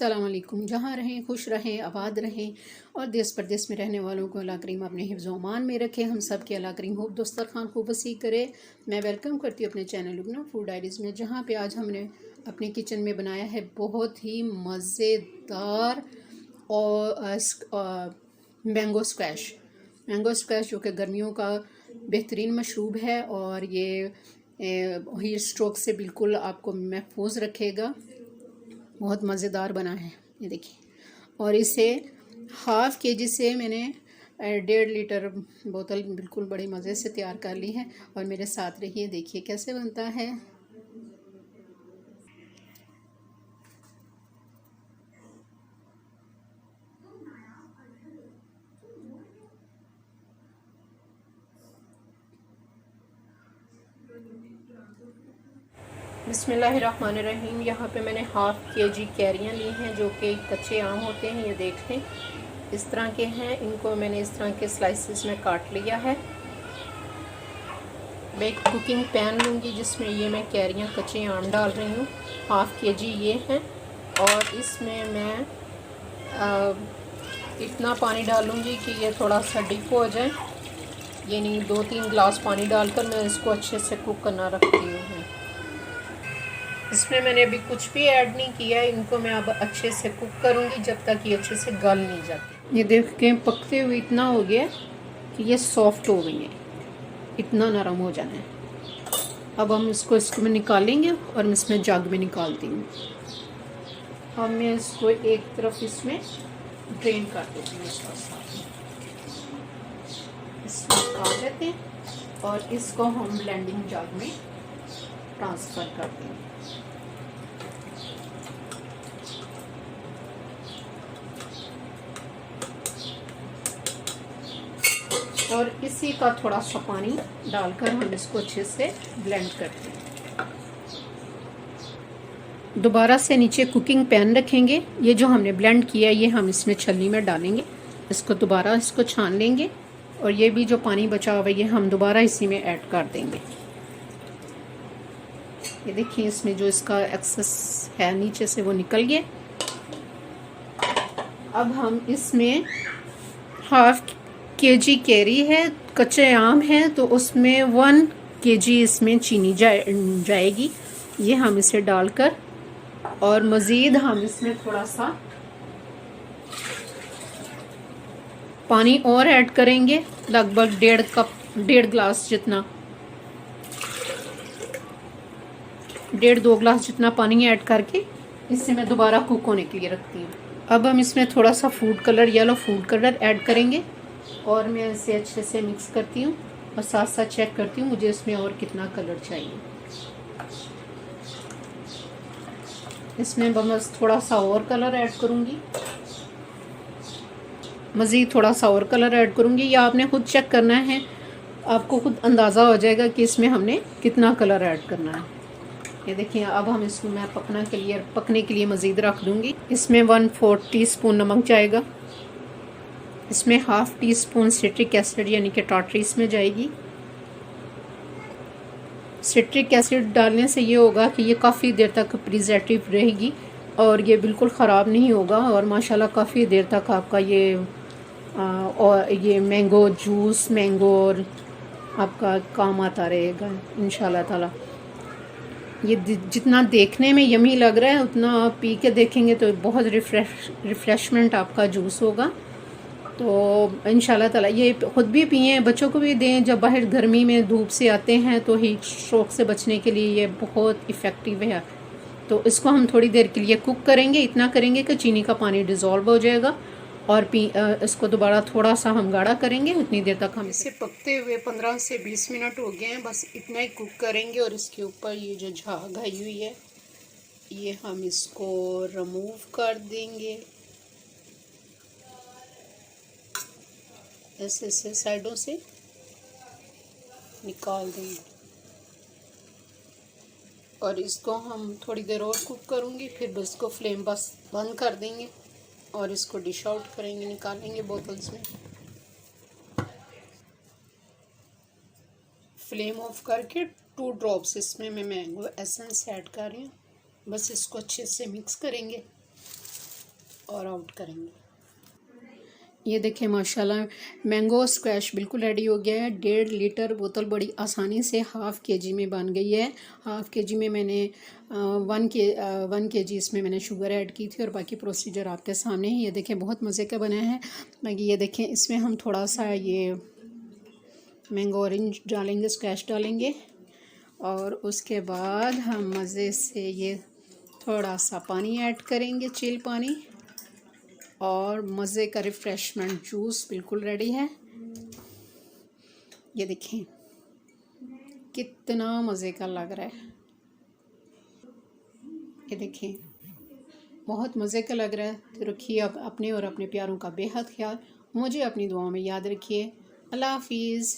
अस्सलाम वालेकुम। जहाँ रहें खुश रहें, आबाद रहें और देश परदेश में रहने वालों को अल्लाह करीम अपने हिफ्ज़ व अमान में रखे। हम सब के अल्लाह करीम खूब दस्तरखान खूब वसी करे। मैं वेलकम करती हूँ अपने चैनल लुबना फूड डायरीज़ में, जहाँ पे आज हमने अपने किचन में बनाया है बहुत ही मज़ेदार और मैंगो स्क्वैश जो कि गर्मियों का बेहतरीन मशरूब है और ये हीट स्ट्रोक से बिल्कुल आपको महफूज रखेगा। बहुत मज़ेदार बना है ये देखिए। और इसे हाफ़ केजी से मैंने 1.5 लीटर बोतल बिल्कुल बड़े मज़े से तैयार कर ली है। और मेरे साथ रहिए, देखिए कैसे बनता है। बिस्मिल्लाहिर्रहमानिर्रहीम। यहाँ पे मैंने हाफ़ केजी कैरियाँ ली हैं जो कि कच्चे आम होते हैं। ये देख लें, इस तरह के हैं। इनको मैंने इस तरह के स्लाइसेस में काट लिया है। मैं एक कुकिंग पैन लूँगी जिसमें ये मैं कैरियाँ कच्चे आम डाल रही हूँ। हाफ़ केजी ये हैं और इसमें मैं इतना पानी डालूँगी कि ये थोड़ा सा डिप हो जाए, यानी 2-3 गिलास पानी डालकर मैं इसको अच्छे से कुक करना रखती हूँ। इसमें मैंने अभी कुछ भी ऐड नहीं किया है। इनको मैं अब अच्छे से कुक करूँगी जब तक ये अच्छे से गल नहीं जाती। ये देख के पकते हुए इतना हो गया कि ये सॉफ्ट हो गई है, इतना नरम हो जाना है। अब हम इसको में निकालेंगे और मैं इसमें जग में निकालती हूँ। अब मैं इसको एक तरफ इसमें ड्रेन कर देती हूँ, इसमें निकाल देते हैं और इसको हम ब्लेंडिंग जग में ट्रांसफ़र करते हैं। और इसी का थोड़ा सा पानी डालकर हम इसको अच्छे से ब्लेंड करते हैं। दोबारा से नीचे कुकिंग पैन रखेंगे। ये जो हमने ब्लेंड किया है ये हम इसमें छलनी में डालेंगे। इसको दोबारा इसको छान लेंगे और ये भी जो पानी बचा हुआ है ये हम दोबारा इसी में ऐड कर देंगे। ये देखिए, इसमें जो इसका एक्सेस है नीचे से वो निकल गया। अब हम इसमें हाफ़ केजी कैरी है, कच्चे आम है, तो उसमें 1 केजी इसमें चीनी जाएगी। ये हम इसे डालकर और मज़ीद हम इसमें थोड़ा सा पानी और ऐड करेंगे, लगभग 1.5 गिलास जितना, 1.5-2 गिलास जितना पानी ऐड करके इसे मैं दोबारा कुक होने के लिए रखती हूँ। अब हम इसमें थोड़ा सा येलो फूड कलर ऐड करेंगे और मैं इसे अच्छे से मिक्स करती हूँ और साथ साथ चेक करती हूँ मुझे इसमें और कितना कलर चाहिए। इसमें बस थोड़ा सा और कलर ऐड करूँगी, मज़ीद थोड़ा सा और कलर ऐड करूँगी। या आपने खुद चेक करना है, आपको खुद अंदाज़ा हो जाएगा कि इसमें हमने कितना कलर ऐड करना है। ये देखिए, अब हम इसमें मैं पकने के लिए मज़ीद रख दूँगी। इसमें 1/4 टीस्पून नमक जाएगा। इसमें half tea spoon citric acid यानी कि टाटरी इसमें जाएगी। सिट्रिक एसिड डालने से ये होगा कि ये काफ़ी देर तक प्रिजर्वेटिव रहेगी और ये बिल्कुल ख़राब नहीं होगा और माशाल्लाह काफ़ी देर तक आपका और ये मैंगो जूस और आपका काम आता रहेगा इंशाल्लाह ताला। ये जितना देखने में यमी लग रहा है उतना आप पी के देखेंगे तो बहुत रिफ़्रेशमेंट आपका जूस होगा। तो इंशाल्लाह ताला ये ख़ुद भी पिएं, बच्चों को भी दें। जब बाहर गर्मी में धूप से आते हैं तो हीट स्ट्रोक से बचने के लिए ये बहुत इफ़ेक्टिव है। तो इसको हम थोड़ी देर के लिए कुक करेंगे। इतना करेंगे कि चीनी का पानी डिज़ोल्व हो जाएगा और इसको दोबारा थोड़ा सा हम गाढ़ा करेंगे। उतनी देर तक हम इसे पकते हुए 15 से 20 मिनट हो गए हैं, बस इतना ही कुक करेंगे। और इसके ऊपर ये जो झाग आई हुई है ये हम इसको रिमूव कर देंगे, ऐसे साइडों से निकाल देंगे। और इसको हम थोड़ी देर और कुक करूँगी, फिर इसको फ्लेम बस बंद कर देंगे और इसको डिश आउट करेंगे, निकालेंगे बोतल्स में। फ्लेम ऑफ करके 2 ड्रॉप्स इसमें मैं मैंगो एसेंस ऐड कर रही हूँ। बस इसको अच्छे से मिक्स करेंगे और आउट करेंगे। ये देखिए माशाल्लाह मैंगो स्क्वैश बिल्कुल रेडी हो गया है। 1.5 लीटर बोतल बड़ी आसानी से हाफ़ के जी में बन गई है। हाफ़ के जी में मैंने 1 के जी इसमें मैंने शुगर ऐड की थी और बाकी प्रोसीजर आपके सामने ही। ये देखें बहुत मज़े का बना है। बाकी ये देखें इसमें हम थोड़ा सा ये मैंगो ऑरेंज डालेंगे, स्क्वैश डालेंगे और उसके बाद हम मज़े से ये थोड़ा सा पानी ऐड करेंगे, चिल पानी, और मज़े का रिफ़्रेशमेंट जूस बिल्कुल रेडी है। ये देखें कितना मज़े का लग रहा है। ये देखें बहुत मज़े का लग रहा है। तो रखिए अपने और अपने प्यारों का बेहद ख्याल। मुझे अपनी दुआओं में याद रखिए। अल्लाह हाफिज़।